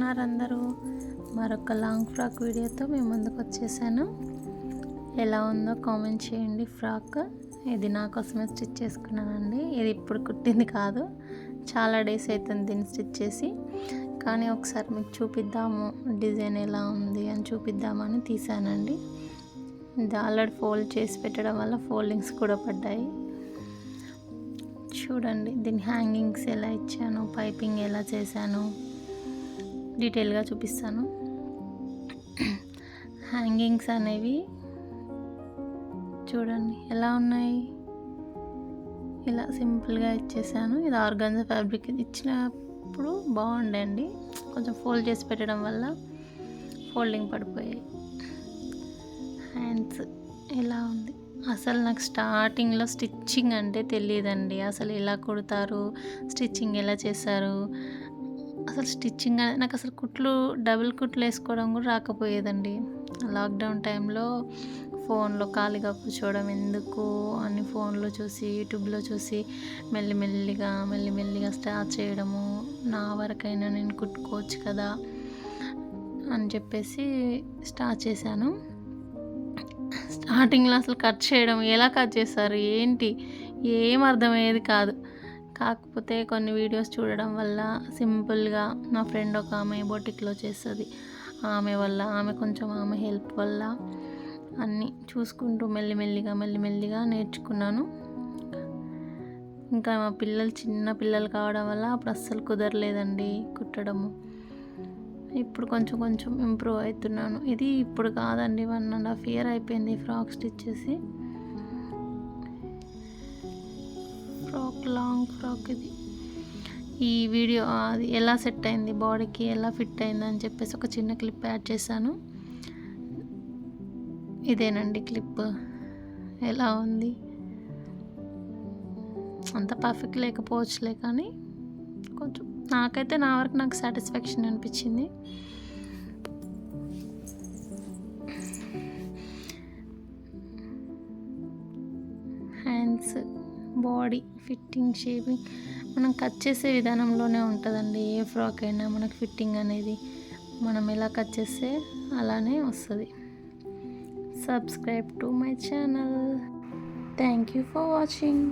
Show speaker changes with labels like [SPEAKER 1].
[SPEAKER 1] ఉన్నారు అందరూ? మరొక లాంగ్ ఫ్రాక్ వీడియోతో మేము ముందుకు వచ్చేసాను. ఎలా ఉందో కామెంట్ చేయండి. ఫ్రాక్ ఇది నా కోసమే స్టిచ్ చేసుకున్నానండి. ఇది ఇప్పుడు కుట్టింది కాదు, చాలా డేస్ అవుతుంది దీన్ని స్టిచ్ చేసి. కానీ ఒకసారి మీకు చూపిద్దాము, డిజైన్ ఎలా ఉంది అని చూపిద్దామని తీసానండి. ఇది ఆల్రెడీ ఫోల్డ్ చేసి పెట్టడం వల్ల ఫోల్డింగ్స్ కూడా పడ్డాయి. చూడండి దీని హ్యాంగింగ్స్ ఎలా ఇచ్చాను, పైపింగ్ ఎలా చేశాను డీటెయిల్గా చూపిస్తాను. హ్యాంగింగ్స్ అనేవి చూడండి ఎలా ఉన్నాయి, ఇలా సింపుల్గా ఇచ్చేసాను. ఇది ఆర్గాన్జా ఫ్యాబ్రిక్ ఇచ్చినప్పుడు బాగుండండి, కొంచెం ఫోల్డ్ చేసి పెట్టడం వల్ల ఫోల్డింగ్ పడిపోయాయి. హ్యాండ్స్ ఎలా ఉంది, అసలు నాకు స్టార్టింగ్లో స్టిచ్చింగ్ అంటే తెలియదండి. అసలు ఎలా కుడతారు, స్టిచ్చింగ్ ఎలా చేశారు, అసలు స్టిచ్చింగ్ నాకు అసలు కుట్లు డబుల్ కుట్లు వేసుకోవడం కూడా రాకపోయేదండి. లాక్డౌన్ టైంలో ఫోన్లో ఖాళీగా కూర్చోవడం ఎందుకు అని ఫోన్లో చూసి యూట్యూబ్లో చూసి మెల్లిమెల్లిగా స్టార్ట్ చేయడము, నా వరకైనా నేను కుట్టుకోవచ్చు కదా అని చెప్పేసి స్టార్ట్ చేశాను. స్టార్టింగ్లో అసలు కట్ చేయడం ఎలా కట్ చేస్తారు ఏంటి ఏం అర్థమయ్యేది కాదు. కాకపోతే కొన్ని వీడియోస్ చూడడం వల్ల సింపుల్గా, నా ఫ్రెండ్ ఒక ఆమె బొటిక్లో చేస్తుంది, ఆమె హెల్ప్ వల్ల అన్నీ చూసుకుంటూ మెల్లిమెల్లిగా నేర్చుకున్నాను. ఇంకా మా చిన్న పిల్లలు కావడం వల్ల అప్పుడు అస్సలు కుదరలేదండి కుట్టడము. ఇప్పుడు కొంచెం ఇంప్రూవ్ అవుతున్నాను. ఇది ఇప్పుడు కాదండి, 1.5 year అయిపోయింది ఫ్రాక్ స్టిచ్ చేసి. లాంగ్ ఫ్రాక్ ఇది. ఈ వీడియో అది ఎలా సెట్ అయింది, బాడీకి ఎలా ఫిట్ అయింది అని చెప్పేసి ఒక చిన్న క్లిప్ యాడ్ చేశాను. ఇదేనండి క్లిప్. ఎలా ఉంది, అంత పర్ఫెక్ట్ లేకపోవచ్చులే, కానీ కొంచెం నాకైతే నా వరకు నాకు సాటిస్ఫాక్షన్ అనిపించింది. హ్యాండ్స్, బాడీ ఫిట్టింగ్, షేపింగ్ మనం కట్ చేసే విధానంలోనే ఉంటుందండి. ఏ ఫ్రాక్ అయినా మనకు ఫిట్టింగ్ అనేది మనం ఎలా కట్ చేస్తే అలానే వస్తుంది. Subscribe to my channel. Thank you for watching.